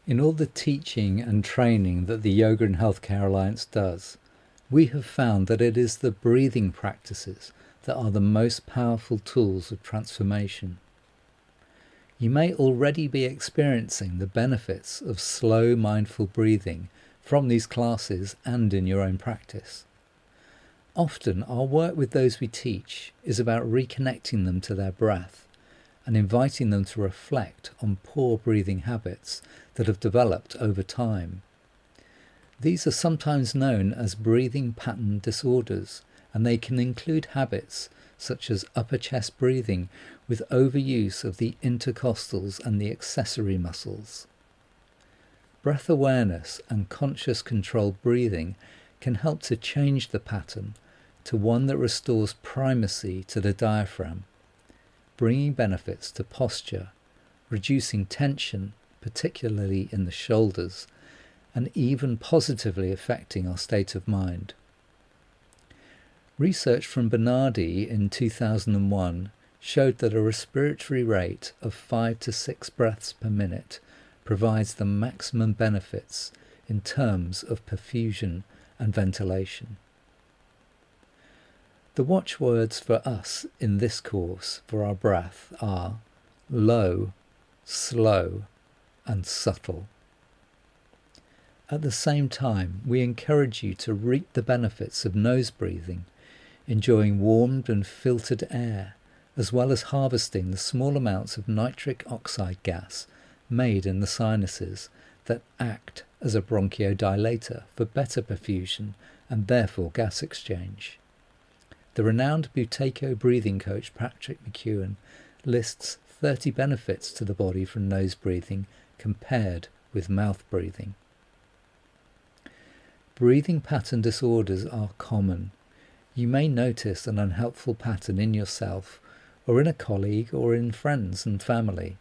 In all the teaching and training that the Yoga and Healthcare Alliance does, we have found that it is the breathing practices that are the most powerful tools of transformation. You may already be experiencing the benefits of slow, mindful breathing from these classes and in your own practice. Often our work with those we teach is about reconnecting them to their breath and inviting them to reflect on poor breathing habits that have developed over time. These are sometimes known as breathing pattern disorders, and they can include habits such as upper chest breathing with overuse of the intercostals and the accessory muscles. Breath awareness and conscious controlled breathing can help to change the pattern to one that restores primacy to the diaphragm, bringing benefits to posture, reducing tension, particularly in the shoulders, and even positively affecting our state of mind. Research from Bernardi in 2001 showed that a respiratory rate of 5 to 6 breaths per minute provides the maximum benefits in terms of perfusion and ventilation. The watchwords for us in this course for our breath are low, slow, and subtle. At the same time, we encourage you to reap the benefits of nose breathing, enjoying warmed and filtered air, as well as harvesting the small amounts of nitric oxide gas made in the sinuses that act as a bronchodilator for better perfusion and therefore gas exchange. The renowned Buteyko breathing coach Patrick McEwen lists 30 benefits to the body from nose breathing compared with mouth breathing. Breathing pattern disorders are common. You may notice an unhelpful pattern in yourself or in a colleague or in friends and family.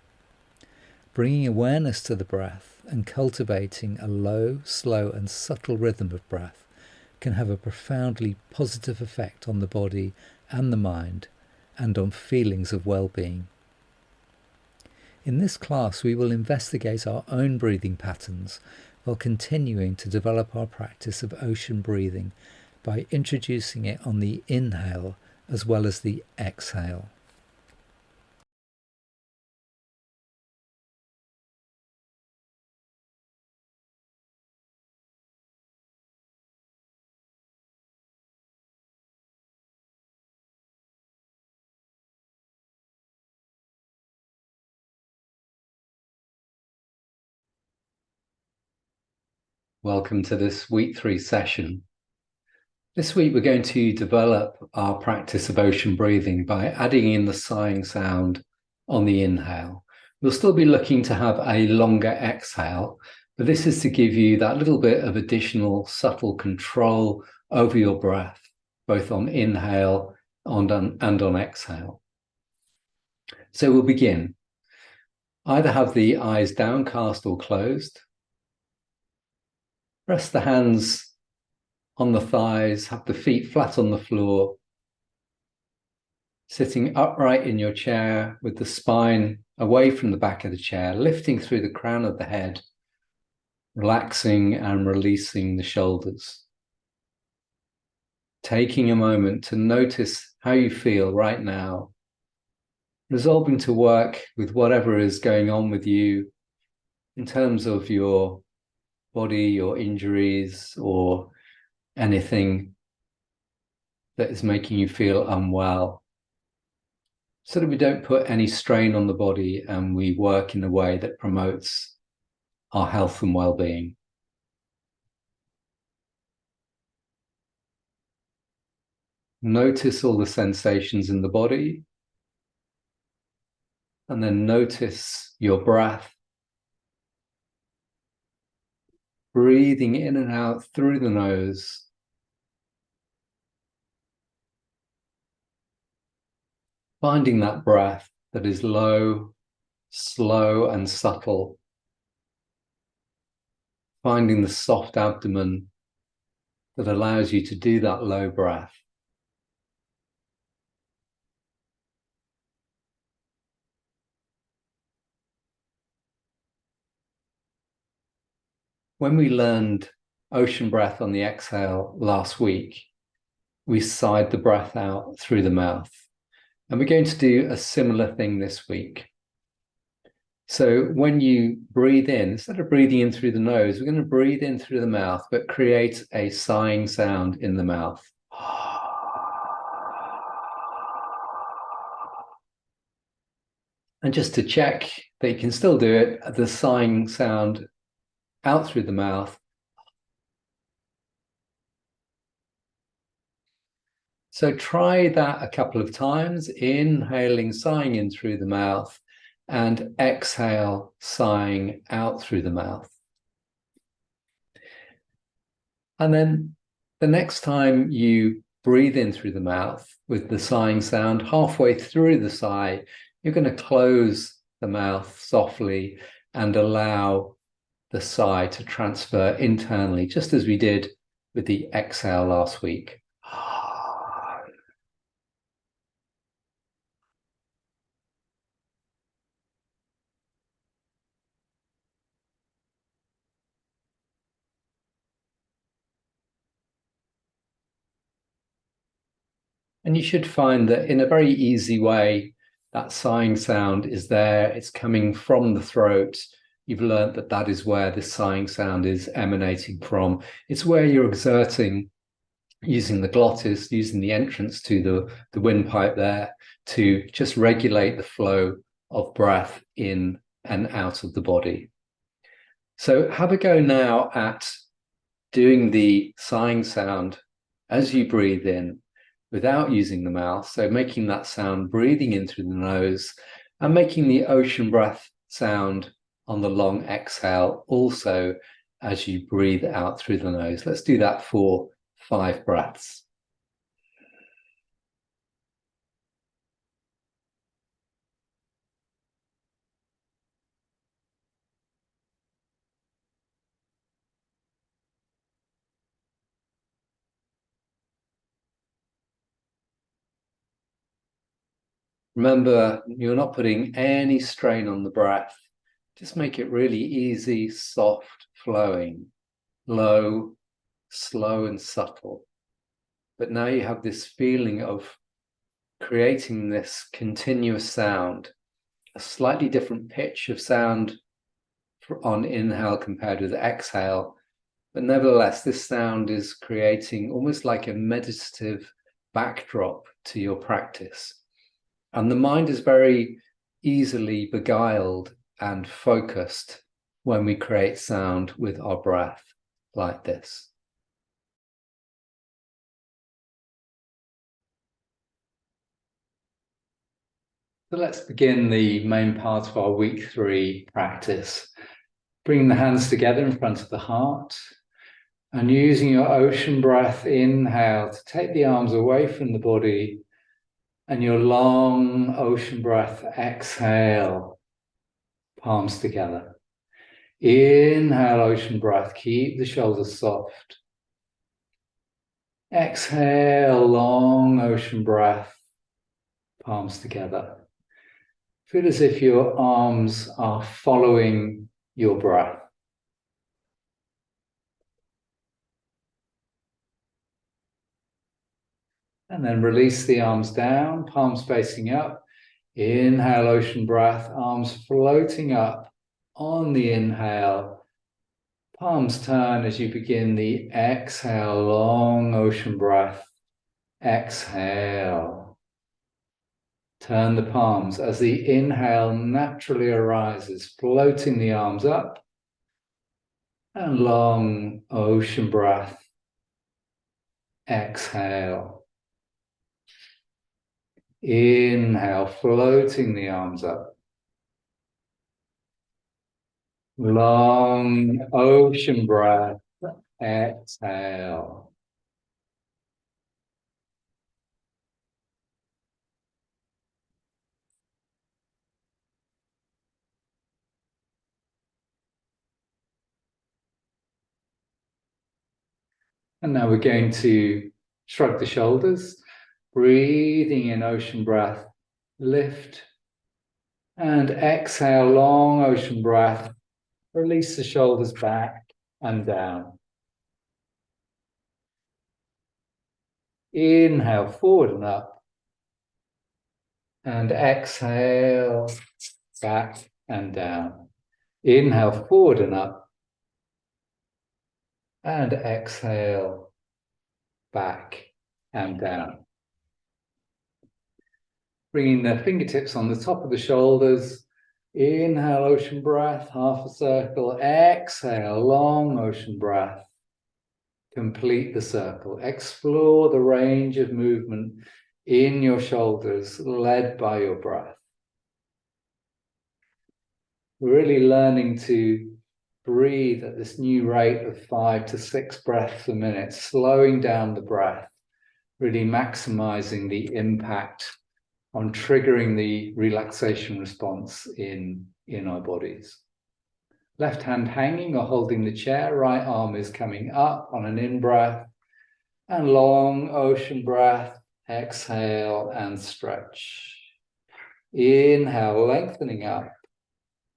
Bringing awareness to the breath and cultivating a low, slow and subtle rhythm of breath can have a profoundly positive effect on the body and the mind and on feelings of well-being. In this class we will investigate our own breathing patterns while continuing to develop our practice of ocean breathing by introducing it on the inhale as well as the exhale. Welcome to this week 3 session. This week we're going to develop our practice of ocean breathing by adding in the sighing sound on the inhale. We'll still be looking to have a longer exhale, but this is to give you that little bit of additional subtle control over your breath, both on inhale and on exhale. So we'll begin. Either have the eyes downcast or closed. Rest the hands on the thighs, have the feet flat on the floor. Sitting upright in your chair with the spine away from the back of the chair, lifting through the crown of the head, relaxing and releasing the shoulders. Taking a moment to notice how you feel right now, resolving to work with whatever is going on with you in terms of your body, your injuries, or anything that is making you feel unwell, so that we don't put any strain on the body and we work in a way that promotes our health and well-being. Notice all the sensations in the body, and then notice your breath, breathing in and out through the nose. Finding that breath that is low, slow, and subtle. Finding the soft abdomen that allows you to do that low breath. When we learned ocean breath on the exhale last week, we sighed the breath out through the mouth. And we're going to do a similar thing this week. So when you breathe in, instead of breathing in through the nose, we're going to breathe in through the mouth, but create a sighing sound in the mouth. And just to check that you can still do it, the sighing sound out through the mouth. So try that a couple of times, inhaling, sighing in through the mouth, and exhale, sighing out through the mouth. And then the next time you breathe in through the mouth with the sighing sound, halfway through the sigh, you're going to close the mouth softly and allow the sigh to transfer internally, just as we did with the exhale last week. And you should find that in a very easy way, that sighing sound is there. It's coming from the throat. You've learned that that is where this sighing sound is emanating from. It's where you're exerting using the glottis, using the entrance to the windpipe there to just regulate the flow of breath in and out of the body. So have a go now at doing the sighing sound as you breathe in without using the mouth. So making that sound, breathing in through the nose and making the ocean breath sound on the long exhale also as you breathe out through the nose. Let's do that for 5 breaths. Remember, you're not putting any strain on the breath. Just make it really easy, soft, flowing, low, slow and subtle. But now you have this feeling of creating this continuous sound, a slightly different pitch of sound on inhale compared with exhale. But nevertheless, this sound is creating almost like a meditative backdrop to your practice. And the mind is very easily beguiled and focused when we create sound with our breath like this. So let's begin the main part of our week 3 practice. Bringing the hands together in front of the heart and using your ocean breath inhale to take the arms away from the body and your long ocean breath exhale, palms together. Inhale, ocean breath, keep the shoulders soft. Exhale, long ocean breath, palms together. Feel as if your arms are following your breath. And then release the arms down, palms facing up. Inhale, ocean breath, arms floating up on the inhale. Palms turn as you begin the exhale, long ocean breath. Exhale. Turn the palms as the inhale naturally arises, floating the arms up. And long ocean breath. Exhale. Inhale, floating the arms up. Long ocean breath. Exhale. And now we're going to shrug the shoulders, breathing in ocean breath, lift, and exhale, long ocean breath, release the shoulders back, and down. Inhale, forward and up. And exhale, back and down. Inhale, forward and up. And exhale, back and down. Bringing the fingertips on the top of the shoulders. Inhale, ocean breath, half a circle. Exhale, long ocean breath. Complete the circle. Explore the range of movement in your shoulders, led by your breath. We're really learning to breathe at this new rate of 5 to 6 breaths a minute, slowing down the breath, really maximizing the impact on triggering the relaxation response in our bodies. Left hand hanging or holding the chair, right arm is coming up on an in-breath, and long ocean breath, exhale and stretch. Inhale, lengthening up,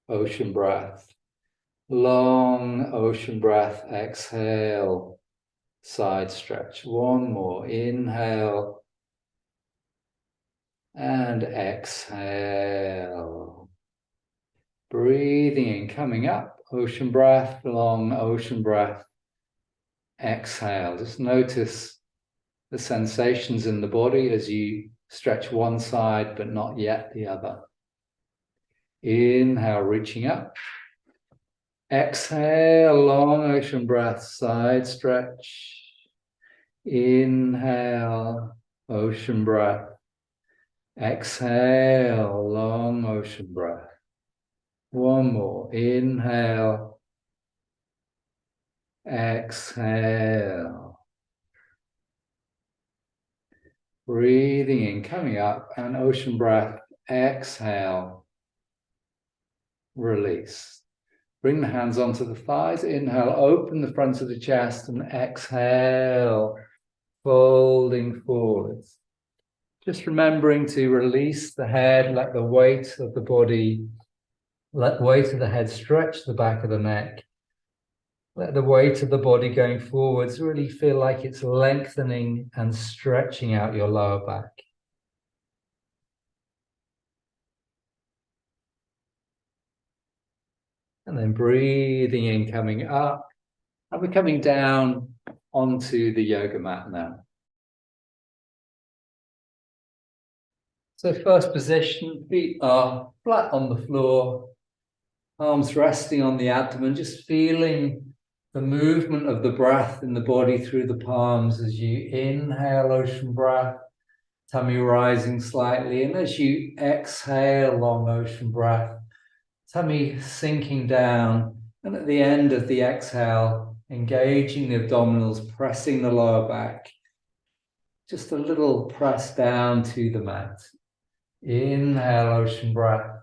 ocean breath. Long ocean breath, exhale, side stretch. One more, inhale, and exhale. Breathing in, coming up, ocean breath, long ocean breath, exhale. Just notice the sensations in the body as you stretch one side, but not yet the other. Inhale, reaching up. Exhale, long ocean breath, side stretch. Inhale, ocean breath. Exhale, long ocean breath. One more. Inhale. Exhale. Breathing in, coming up, and ocean breath. Exhale. Release. Bring the hands onto the thighs. Inhale, open the front of the chest, and exhale, folding forwards. Just remembering to release the head, let the weight of the body, let the weight of the head stretch the back of the neck. Let the weight of the body going forwards really feel like it's lengthening and stretching out your lower back. And then breathing in, coming up. And we're coming down onto the yoga mat now. So first position, feet are flat on the floor, arms resting on the abdomen, just feeling the movement of the breath in the body through the palms as you inhale ocean breath, tummy rising slightly, and as you exhale long ocean breath, tummy sinking down, and at the end of the exhale, engaging the abdominals, pressing the lower back, just a little press down to the mat. Inhale, ocean breath.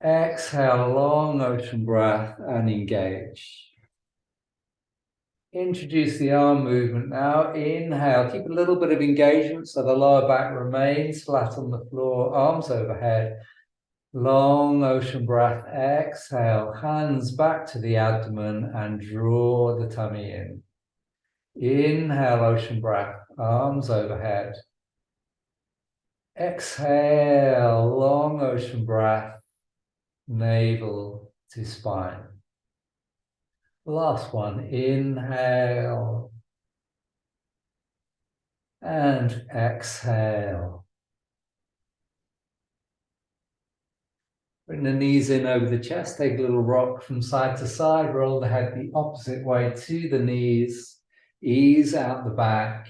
Exhale, long ocean breath, and engage. Introduce the arm movement now. Inhale, keep a little bit of engagement so the lower back remains flat on the floor, arms overhead. Long ocean breath. Exhale, hands back to the abdomen and draw the tummy in. Inhale, ocean breath, arms overhead. Exhale, long ocean breath, navel to spine. Last one, inhale and exhale. Bring the knees in over the chest, take a little rock from side to side, roll the head the opposite way to the knees, ease out the back,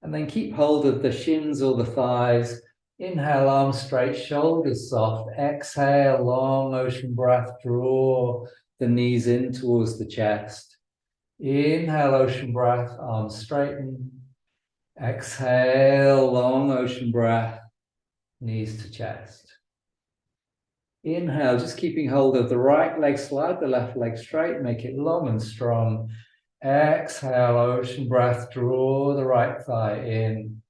and then keep hold of the shins or the thighs. Inhale, arms straight, shoulders soft. Exhale, long ocean breath, draw the knees in towards the chest. Inhale, ocean breath, arms straighten. Exhale, long ocean breath, knees to chest. Inhale, just keeping hold of the right leg, slide the left leg straight, make it long and strong. Exhale, ocean breath, draw the right thigh in.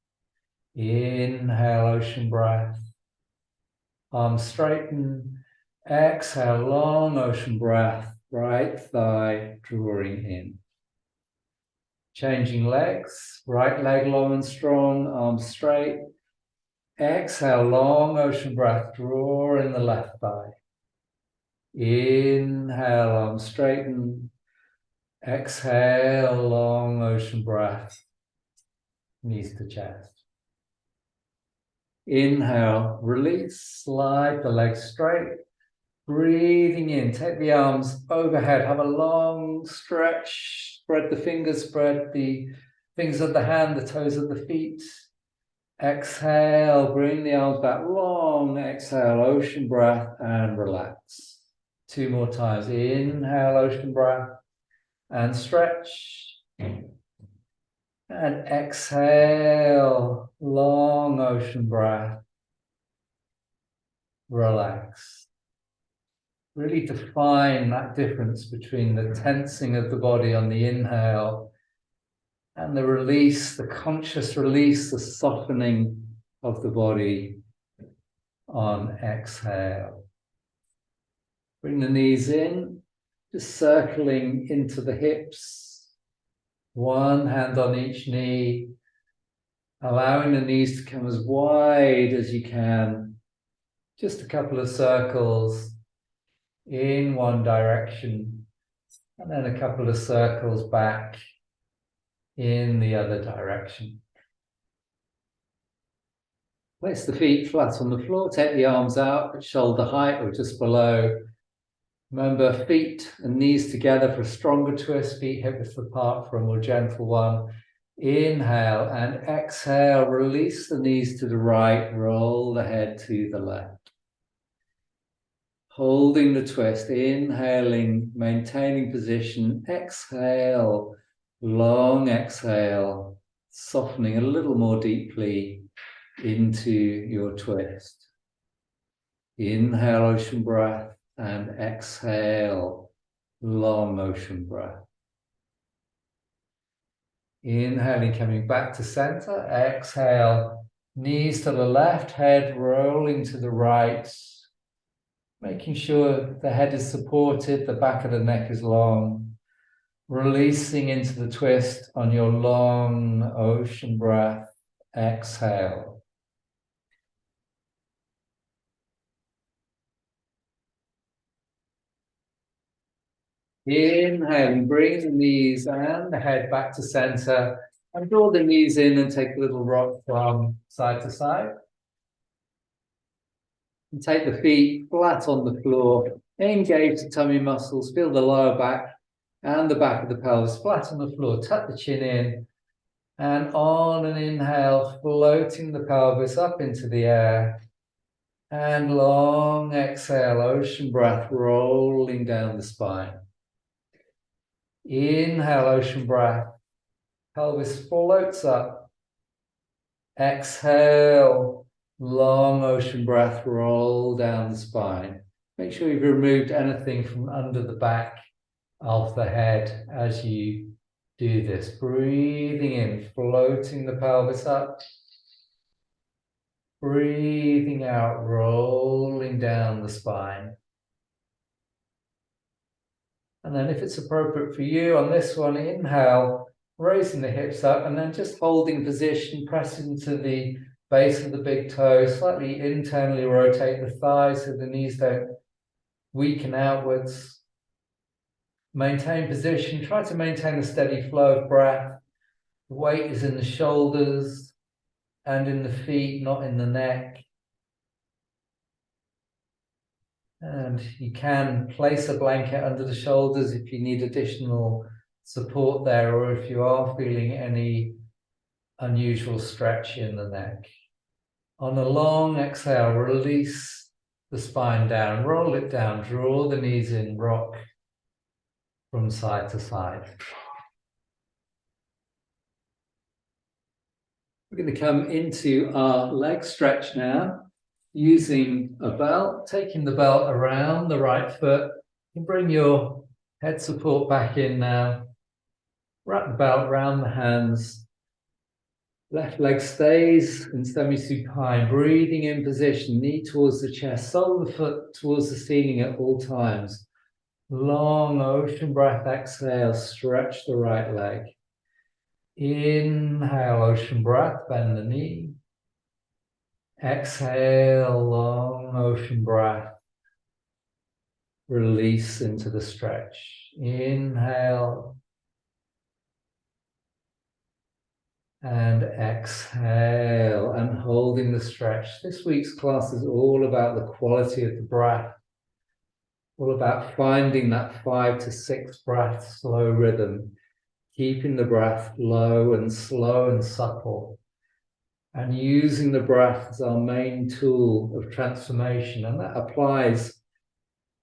Inhale, ocean breath. Arms straighten. Exhale, long ocean breath, right thigh drawing in. Changing legs, right leg long and strong, arms straight. Exhale, long ocean breath, draw in the left thigh. Inhale, arms straighten. Exhale, long ocean breath, knees to chest. Inhale, release, slide the legs straight. Breathing in, take the arms overhead, have a long stretch, spread the fingers, spread the fingers of the hand, the toes of the feet. Exhale, bring the arms back, long exhale, ocean breath, and relax. 2 more times. Inhale, ocean breath, and stretch. And exhale, long ocean breath. Relax. Really define that difference between the tensing of the body on the inhale and the release, the conscious release, the softening of the body on exhale. Bring the knees in, just circling into the hips. One hand on each knee, allowing the knees to come as wide as you can. Just a couple of circles in one direction, and then a couple of circles back in the other direction. Place the feet flat on the floor, take the arms out at shoulder height or just below. Remember, feet and knees together for a stronger twist, feet hip width apart for a more gentle one. Inhale and exhale, release the knees to the right, roll the head to the left. Holding the twist, inhaling, maintaining position, exhale, long exhale, softening a little more deeply into your twist. Inhale, ocean breath, and exhale, long ocean breath. Inhaling, coming back to center, exhale, knees to the left, head rolling to the right, making sure the head is supported, the back of the neck is long, releasing into the twist on your long ocean breath, exhale. Inhaling, bring the knees and the head back to center and draw the knees in and take a little rock from side to side. And take the feet flat on the floor, engage the tummy muscles, feel the lower back and the back of the pelvis flat on the floor, tuck the chin in, and on an inhale, floating the pelvis up into the air, and long exhale, ocean breath rolling down the spine. Inhale, ocean breath, pelvis floats up. Exhale, long ocean breath, roll down the spine. Make sure you've removed anything from under the back of the head as you do this. Breathing in, floating the pelvis up. Breathing out, rolling down the spine. And then if it's appropriate for you on this one, inhale, raising the hips up and then just holding position, pressing to the base of the big toe, slightly internally rotate the thighs so the knees don't weaken outwards. Maintain position, try to maintain a steady flow of breath. The weight is in the shoulders and in the feet, not in the neck. And you can place a blanket under the shoulders if you need additional support there, or if you are feeling any unusual stretch in the neck. On a long exhale, release the spine down, roll it down, draw the knees in, rock from side to side. We're going to come into our leg stretch now, using a belt, taking the belt around the right foot. You can bring your head support back in now. Wrap the belt around the hands. Left leg stays in semi-supine, breathing in position, knee towards the chest, sole of the foot towards the ceiling at all times. Long ocean breath, exhale, stretch the right leg. Inhale, ocean breath, bend the knee. Exhale, long ocean breath. Release into the stretch. Inhale. And exhale, and holding the stretch. This week's class is all about the quality of the breath, all about finding that 5 to 6 breath slow rhythm, keeping the breath low and slow and supple, and using the breath as our main tool of transformation. And that applies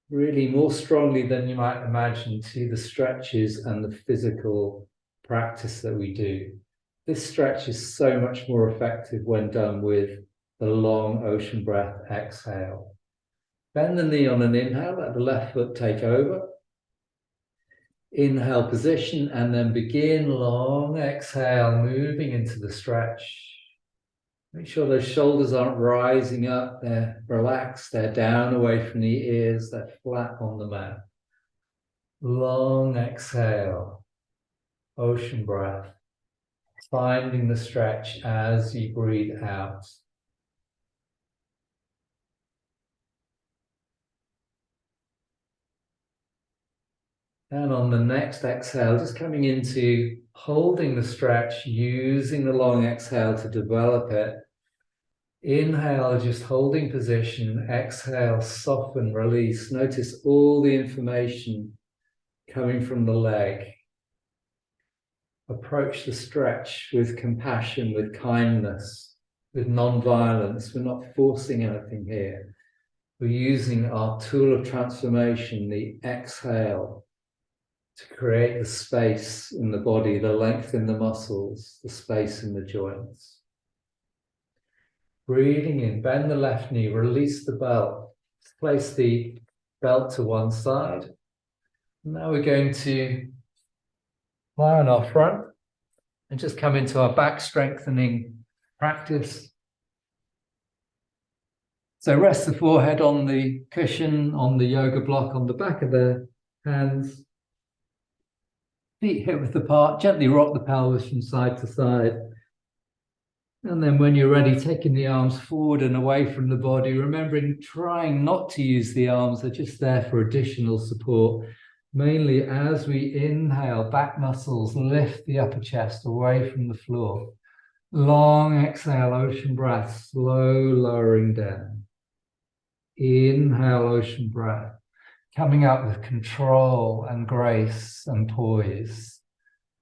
really more strongly than you might imagine to the stretches and the physical practice that we do. This stretch is so much more effective when done with the long ocean breath exhale. Bend the knee on an inhale, let the left foot take over. Inhale position, and then begin long exhale, moving into the stretch. Make sure those shoulders aren't rising up, they're relaxed, they're down away from the ears, they're flat on the mat. Long exhale, ocean breath. Finding the stretch as you breathe out. And on the next exhale, just coming into holding the stretch, using the long exhale to develop it. Inhale, just holding position. Exhale, soften, release. Notice all the information coming from the leg. Approach the stretch with compassion, with kindness, with non-violence. We're not forcing anything here. We're using our tool of transformation, the exhale, to create the space in the body, the length in the muscles, the space in the joints. Breathing in, bend the left knee, release the belt. Place the belt to one side. Now we're going to lie on our front and just come into our back strengthening practice. So rest the forehead on the cushion, on the yoga block, on the back of the hands. Feet hip width apart, gently rock the pelvis from side to side. And then when you're ready, taking the arms forward and away from the body, remembering trying not to use the arms, they're just there for additional support. Mainly as we inhale, back muscles lift the upper chest away from the floor. Long exhale, ocean breath, slow lowering down. Inhale, ocean breath, coming up with control and grace and poise.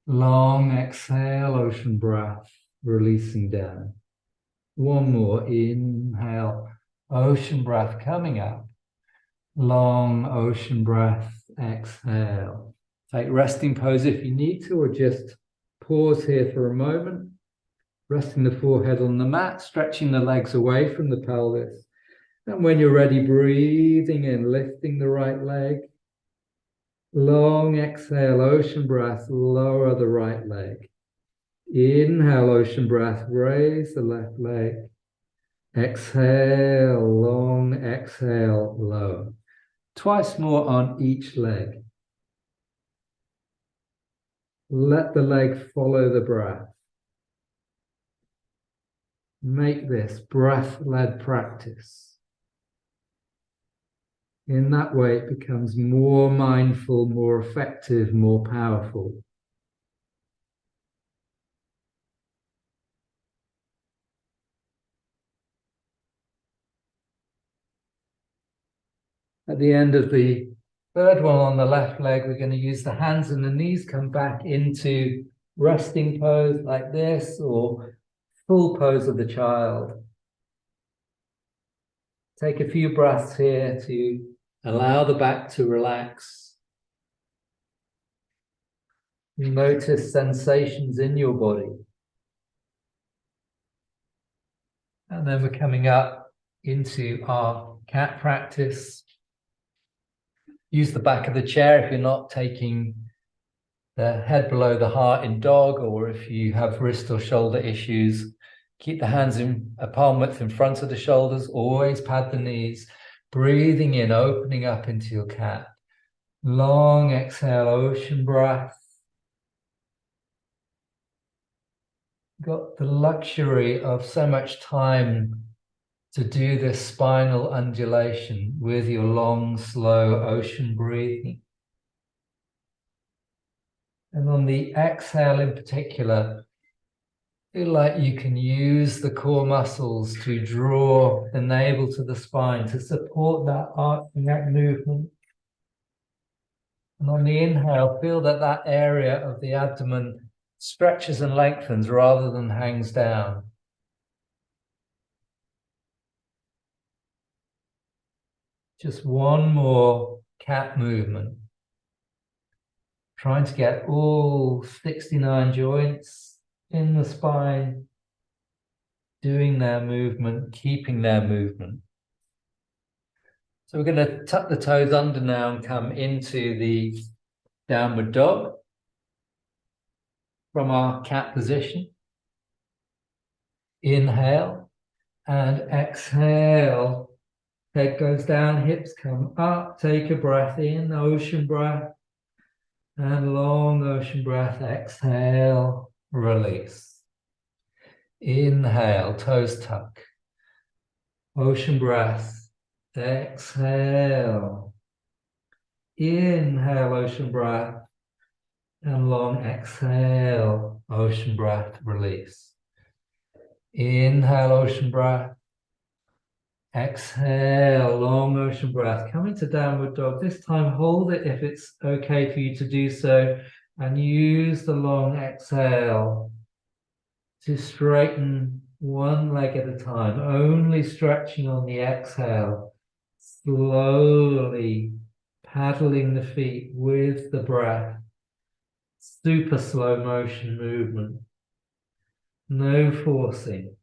Long exhale, ocean breath, releasing down. One more, inhale, ocean breath coming up. Long ocean breath, exhale. Take resting pose if you need to, or just pause here for a moment. Resting the forehead on the mat, stretching the legs away from the pelvis. And when you're ready, breathing in, lifting the right leg. Long exhale, ocean breath, lower the right leg. Inhale, ocean breath, raise the left leg. Exhale, long exhale, lower. Twice more on each leg. Let the leg follow the breath. Make this breath-led practice. In that way, it becomes more mindful, more effective, more powerful. At the end of the third one on the left leg, we're going to use the hands and the knees, come back into resting pose like this, or full pose of the child. Take a few breaths here to allow the back to relax. Notice sensations in your body. And then we're coming up into our cat practice. Use the back of the chair if you're not taking the head below the heart in dog, or if you have wrist or shoulder issues. Keep the hands in a palm width in front of the shoulders. Always pad the knees. Breathing in, opening up into your cat. Long exhale, ocean breath. Got the luxury of so much time to do this spinal undulation with your long, slow ocean breathing. And on the exhale in particular, feel like you can use the core muscles to draw the navel to the spine to support that arching neck movement. And on the inhale, feel that that area of the abdomen stretches and lengthens rather than hangs down. Just one more cat movement. Trying to get all 69 joints in the spine doing their movement, keeping their movement. So we're going to tuck the toes under now and come into the downward dog from our cat position. Inhale and exhale. Head goes down, hips come up. Take a breath in, ocean breath. And long ocean breath. Exhale, release. Inhale, toes tuck. Ocean breath. Exhale. Inhale, ocean breath. And long exhale, ocean breath, release. Inhale, ocean breath. Exhale, long ocean breath. Come into downward dog. This time hold it if it's okay for you to do so. And use the long exhale to straighten one leg at a time. Only stretching on the exhale. Slowly paddling the feet with the breath. Super slow motion movement. No forcing.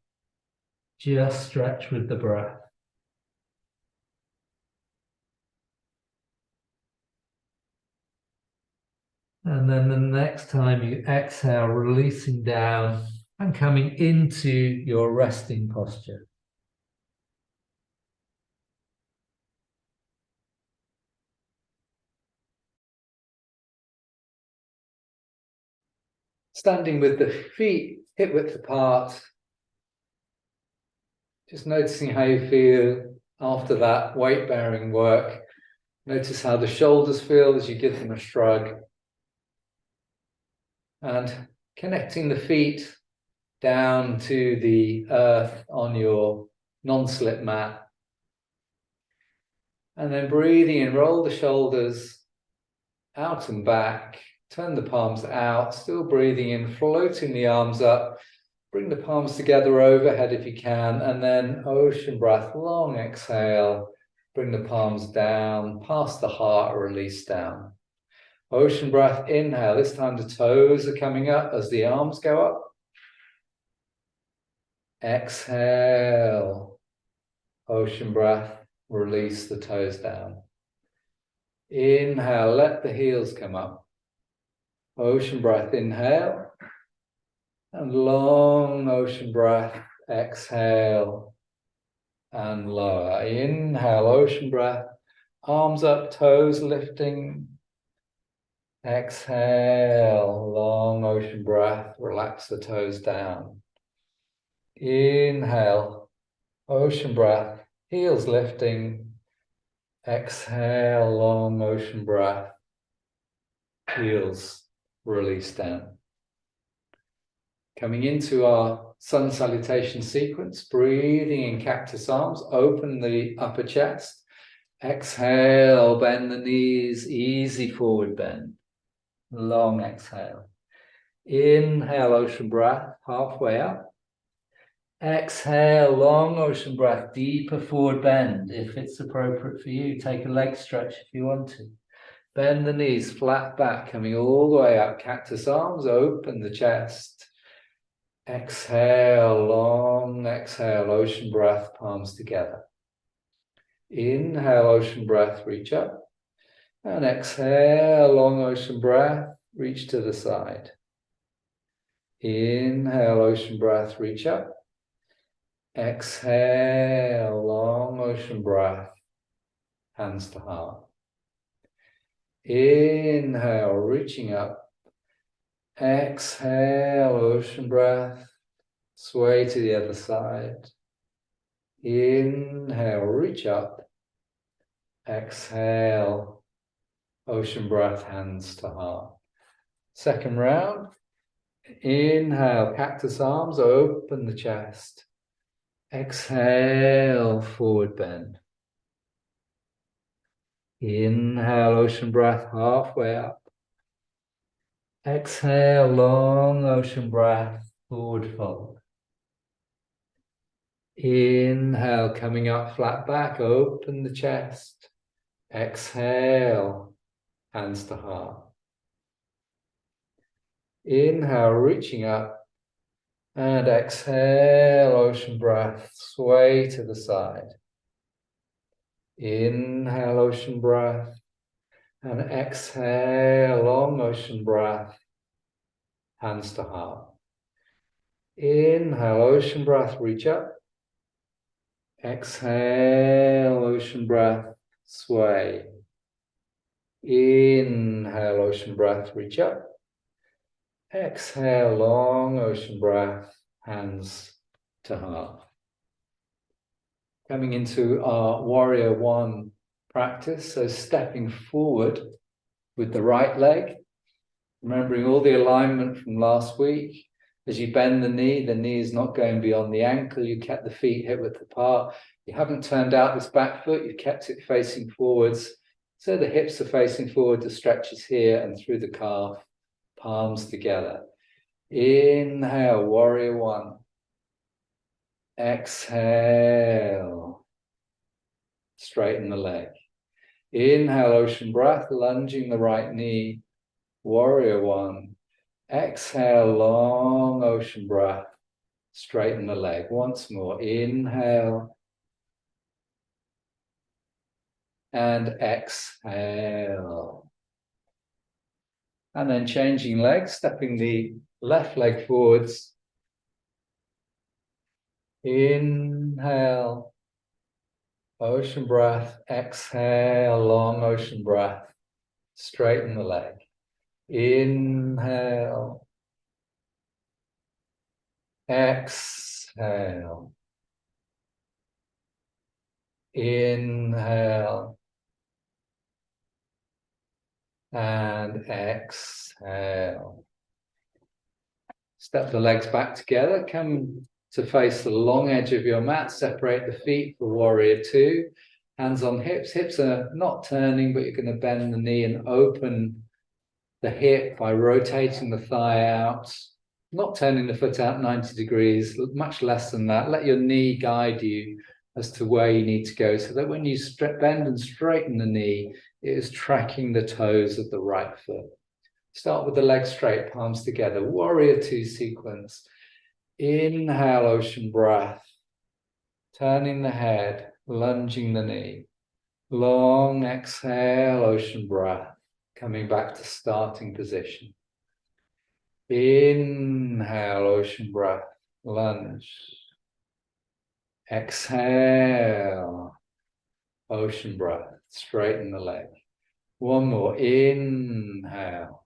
Just stretch with the breath. And then the next time you exhale, releasing down and coming into your resting posture. Standing with the feet hip width apart. Just noticing how you feel after that weight-bearing work. Notice how the shoulders feel as you give them a shrug. And connecting the feet down to the earth on your non-slip mat. And then breathing in, roll the shoulders out and back, turn the palms out, still breathing in, floating the arms up, bring the palms together overhead if you can, and then ocean breath, long exhale, bring the palms down, past the heart, release down. Ocean breath, inhale. This time the toes are coming up as the arms go up. Exhale. Ocean breath, release the toes down. Inhale, let the heels come up. Ocean breath, inhale. And long ocean breath, exhale. And lower. Inhale, ocean breath. Arms up, toes lifting. Exhale, long ocean breath, relax the toes down. Inhale, ocean breath, heels lifting. Exhale, long ocean breath, heels release down. Coming into our sun salutation sequence, breathing in cactus arms, open the upper chest. Exhale, bend the knees, easy forward bend. Long exhale. Inhale, ocean breath, halfway up. Exhale, long ocean breath, deeper forward bend. If it's appropriate for you, take a leg stretch if you want to. Bend the knees, flat back, coming all the way up. Cactus arms, open the chest. Exhale, long exhale, ocean breath, palms together. Inhale, ocean breath, reach up. And exhale, long ocean breath, reach to the side. Inhale, ocean breath, reach up. Exhale, long ocean breath, hands to heart. Inhale, reaching up. Exhale, ocean breath. Sway to the other side. Inhale, reach up. Exhale, ocean breath, hands to heart. Second round. Inhale, cactus arms, open the chest. Exhale, forward bend. Inhale, ocean breath, halfway up. Exhale, long ocean breath, forward fold. Inhale, coming up, flat back, open the chest. Exhale, hands to heart. Inhale, reaching up. And exhale, ocean breath, sway to the side. Inhale, ocean breath. And exhale, long ocean breath, hands to heart. Inhale, ocean breath, reach up. Exhale, ocean breath, sway. Inhale, ocean breath, reach up. Exhale, long ocean breath, hands to heart. Coming into our Warrior One practice, so stepping forward with the right leg, remembering all the alignment from last week. As you bend the knee is not going beyond the ankle. You kept the feet hip-width apart. You haven't turned out this back foot. You've kept it facing forwards. So the hips are facing forward, the stretch is here and through the calf, palms together. Inhale, Warrior One. Exhale, straighten the leg. Inhale, ocean breath, lunging the right knee, Warrior One. Exhale, long ocean breath, straighten the leg. Once more, inhale. And exhale. And then changing legs, stepping the left leg forwards. Inhale, ocean breath, exhale, long ocean breath, straighten the leg. Inhale, exhale, inhale, and exhale. Step the legs back together, come to face the long edge of your mat, separate the feet for Warrior Two. Hands on hips, hips are not turning, but you're going to bend the knee and open the hip by rotating the thigh out, not turning the foot out 90 degrees, much less than that. Let your knee guide you as to where you need to go, so that when you bend and straighten the knee, it is tracking the toes of the right foot. Start with the legs straight, palms together. Warrior Two sequence. Inhale, ocean breath. Turning the head, lunging the knee. Long exhale, ocean breath. Coming back to starting position. Inhale, ocean breath. Lunge. Exhale, ocean breath. Straighten the leg. One more. Inhale.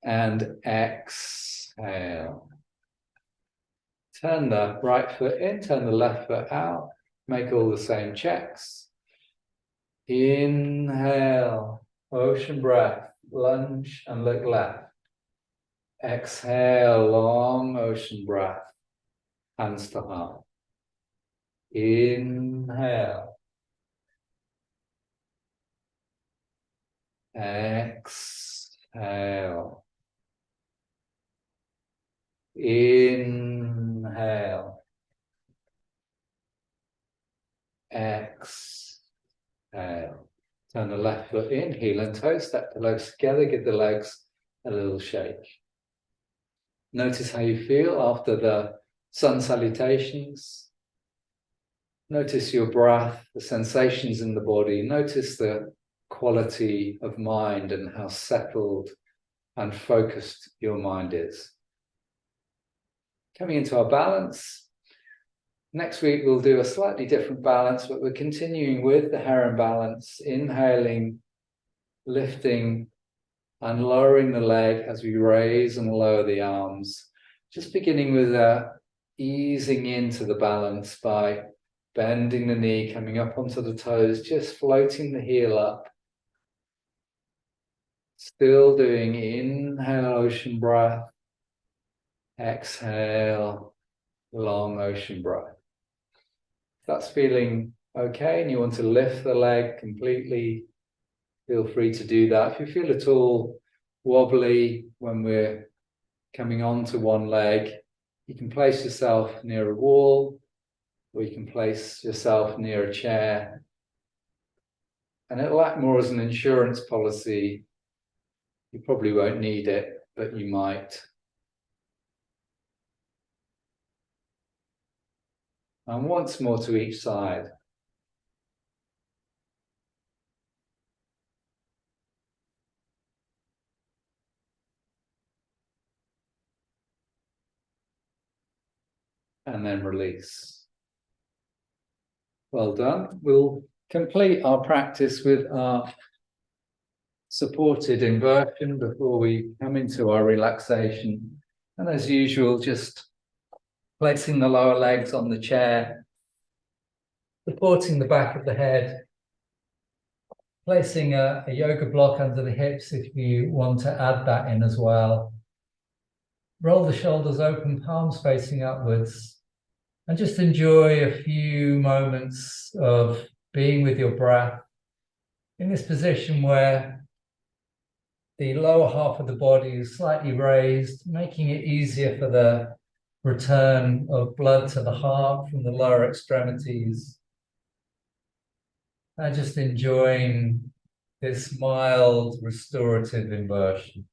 And exhale. Turn the right foot in, turn the left foot out. Make all the same checks. Inhale, ocean breath, lunge and look left. Exhale, long ocean breath, hands to heart. Inhale. Exhale. Inhale. Exhale. Turn the left foot in, heel and toe, step the legs together, give the legs a little shake. Notice how you feel after the sun salutations. Notice your breath, the sensations in the body. Notice the quality of mind and how settled and focused your mind is. Coming into our balance, Next week, we'll do a slightly different balance, but we're continuing with the heron balance, inhaling, lifting, and lowering the leg as we raise and lower the arms. Just beginning with easing into the balance by bending the knee, coming up onto the toes, just floating the heel up. Still doing inhale, ocean breath. Exhale, long ocean breath. If that's feeling okay and you want to lift the leg completely, feel free to do that. If you feel at all wobbly when we're coming onto one leg, you can place yourself near a wall, or you can place yourself near a chair. And it'll act more as an insurance policy. You probably won't need it, but you might. And once more to each side. And then release. Well done. We'll complete our practice with our supported inversion before we come into our relaxation. And as usual, just placing the lower legs on the chair, supporting the back of the head, placing a yoga block under the hips if you want to add that in as well. Roll the shoulders open, palms facing upwards, and just enjoy a few moments of being with your breath in this position where the lower half of the body is slightly raised, making it easier for the return of blood to the heart from the lower extremities. And just enjoying this mild restorative inversion.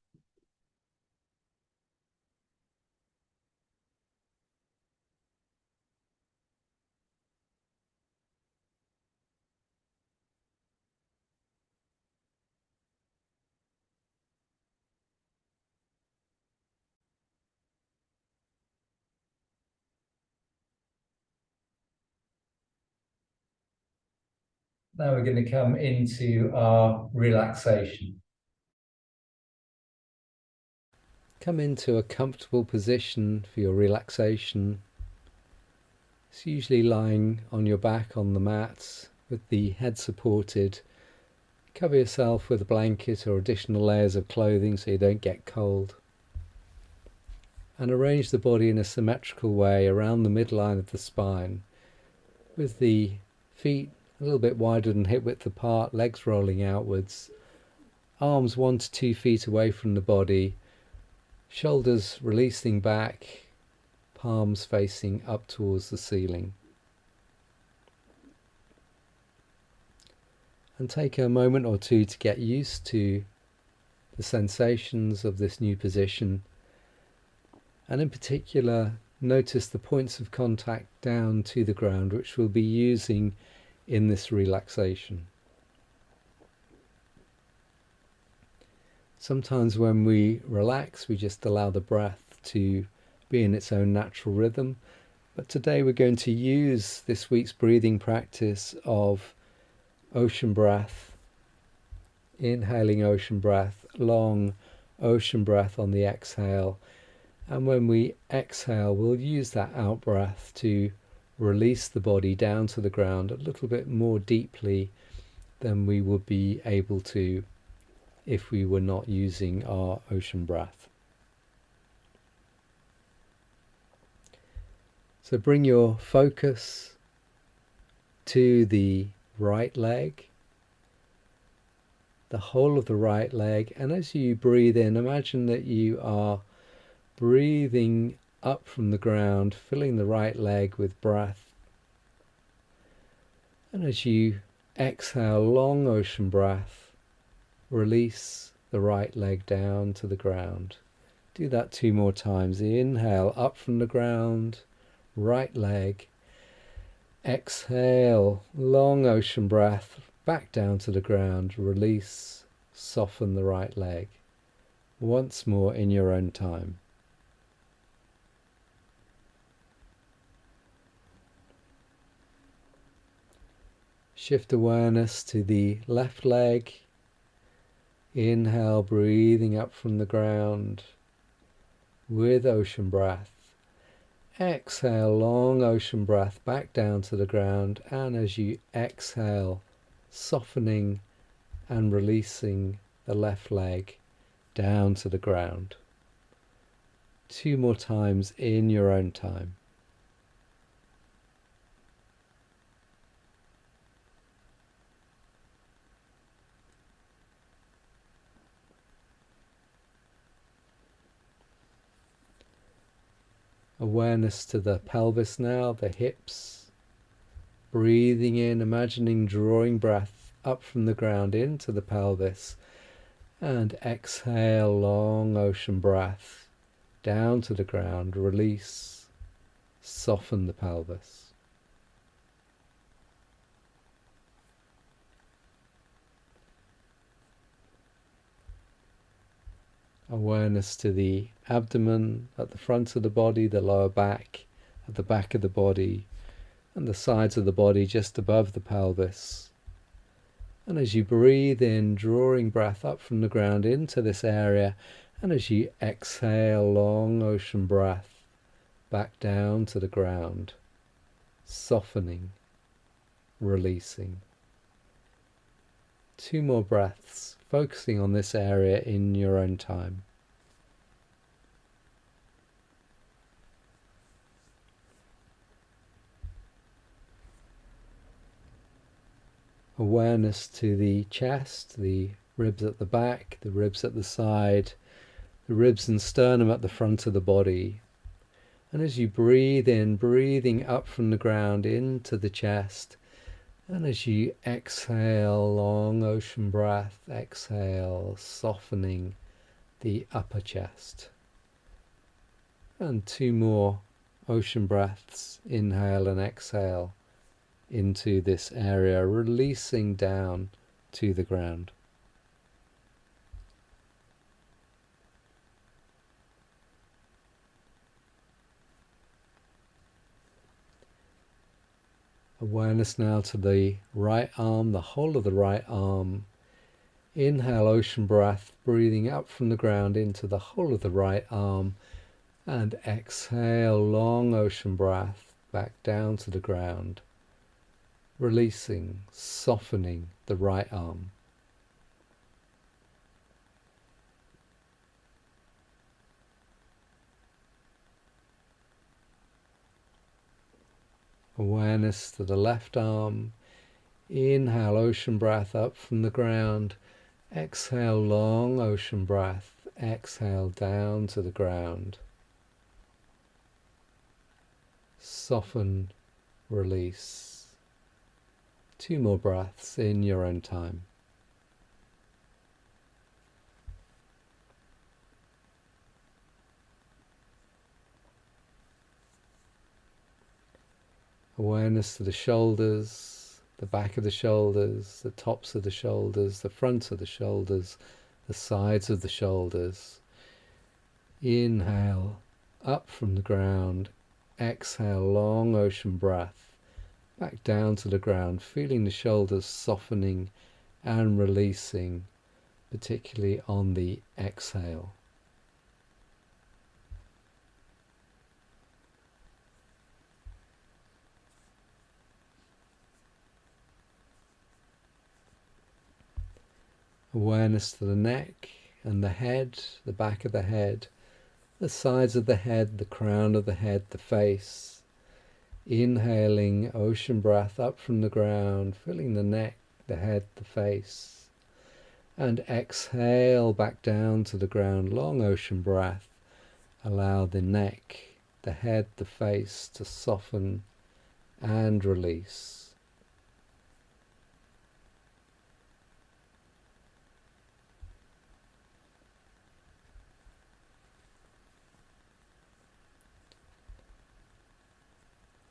Now we're going to come into our relaxation. Come into a comfortable position for your relaxation. It's usually lying on your back on the mats with the head supported. Cover yourself with a blanket or additional layers of clothing so you don't get cold. And arrange the body in a symmetrical way around the midline of the spine, with the feet a little bit wider than hip width apart, legs rolling outwards, arms 1 to 2 feet away from the body, shoulders releasing back, palms facing up towards the ceiling. And take a moment or two to get used to the sensations of this new position, and in particular notice the points of contact down to the ground which we'll be using in this relaxation. Sometimes when we relax, we just allow the breath to be in its own natural rhythm, but today we're going to use this week's breathing practice of ocean breath, inhaling ocean breath, long ocean breath on the exhale, and when we exhale we'll use that out breath to release the body down to the ground a little bit more deeply than we would be able to if we were not using our ocean breath. So bring your focus to the right leg, the whole of the right leg, and as you breathe in, imagine that you are breathing up from the ground, filling the right leg with breath. And as you exhale, long ocean breath, release the right leg down to the ground. Do that 2 more times. Inhale, up from the ground, right leg. Exhale, long ocean breath, back down to the ground. Release, soften the right leg. Once more in your own time. Shift awareness to the left leg. Inhale, breathing up from the ground with ocean breath. Exhale, long ocean breath back down to the ground, and as you exhale, softening and releasing the left leg down to the ground. 2 more times in your own time. Awareness to the pelvis now, the hips. Breathing in, imagining drawing breath up from the ground into the pelvis. And exhale, long ocean breath down to the ground. Release, soften the pelvis. Awareness to the abdomen, at the front of the body, the lower back, at the back of the body, and the sides of the body just above the pelvis. And as you breathe in, drawing breath up from the ground into this area, and as you exhale, long ocean breath back down to the ground, softening, releasing. 2 more breaths, focusing on this area in your own time. Awareness to the chest, the ribs at the back, the ribs at the side, the ribs and sternum at the front of the body. And as you breathe in, breathing up from the ground into the chest, and as you exhale, long ocean breath, exhale, softening the upper chest. And 2 more ocean breaths, inhale and exhale into this area, releasing down to the ground. Awareness now to the right arm, the whole of the right arm. Inhale, ocean breath, breathing up from the ground into the whole of the right arm. And exhale, long ocean breath, back down to the ground. Releasing, softening the right arm. Awareness to the left arm. Inhale, ocean breath up from the ground. Exhale, long ocean breath. Exhale, down to the ground. Soften, release. 2 more breaths in your own time. Awareness to the shoulders, the back of the shoulders, the tops of the shoulders, the front of the shoulders, the sides of the shoulders. Inhale, up from the ground. Exhale, long ocean breath, back down to the ground, feeling the shoulders softening and releasing, particularly on the exhale. Awareness to the neck and the head, the back of the head, the sides of the head, the crown of the head, the face. Inhaling, ocean breath up from the ground, filling the neck, the head, the face. And exhale back down to the ground, long ocean breath. Allow the neck, the head, the face to soften and release.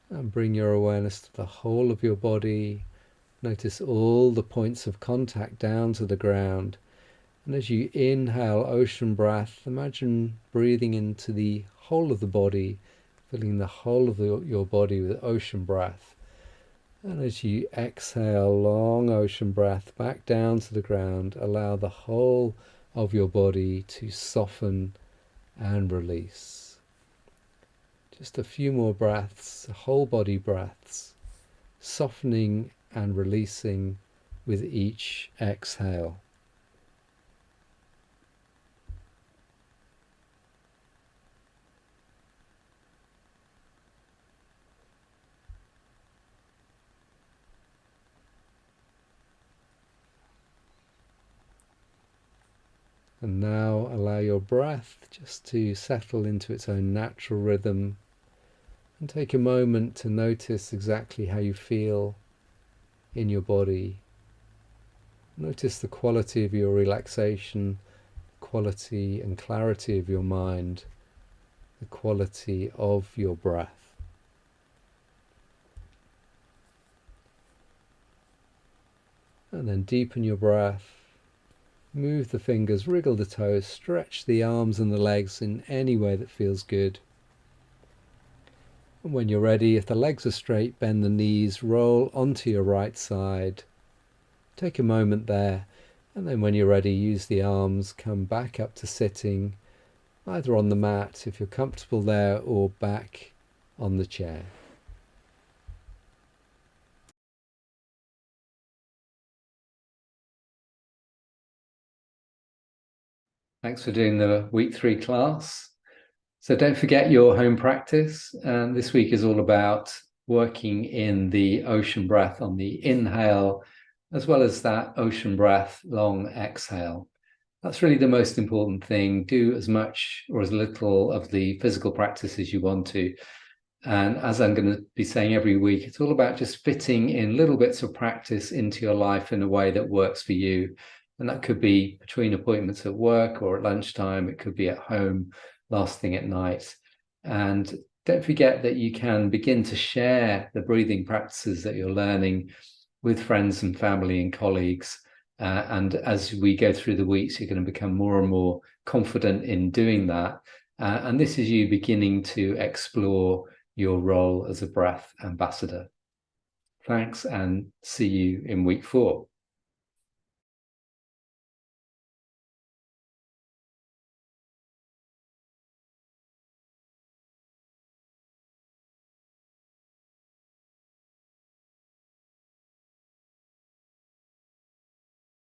And bring your awareness to the whole of your body. Notice all the points of contact down to the ground. And as you inhale ocean breath, imagine breathing into the whole of the body, filling the whole of your body with ocean breath. And as you exhale, long ocean breath back down to the ground, allow the whole of your body to soften and release. Just a few more breaths, whole body breaths, softening and releasing with each exhale. And now allow your breath just to settle into its own natural rhythm, and take a moment to notice exactly how you feel in your body. Notice the quality of your relaxation, quality and clarity of your mind, the quality of your breath. And then deepen your breath. Move the fingers, wriggle the toes, stretch the arms and the legs in any way that feels good. And when you're ready, if the legs are straight, bend the knees, roll onto your right side. Take a moment there, and then when you're ready, use the arms, come back up to sitting, either on the mat if you're comfortable there, or back on the chair. Thanks for doing the week 3 class. So don't forget your home practice. And this week is all about working in the ocean breath on the inhale, as well as that ocean breath, long exhale. That's really the most important thing. Do as much or as little of the physical practice as you want to. And as I'm going to be saying every week, it's all about just fitting in little bits of practice into your life in a way that works for you. And that could be between appointments at work or at lunchtime. It could be at home, last thing at night. And don't forget that you can begin to share the breathing practices that you're learning with friends and family and colleagues. And as we go through the weeks, you're going to become more and more confident in doing that. And this is you beginning to explore your role as a breath ambassador. Thanks, and see you in week 4.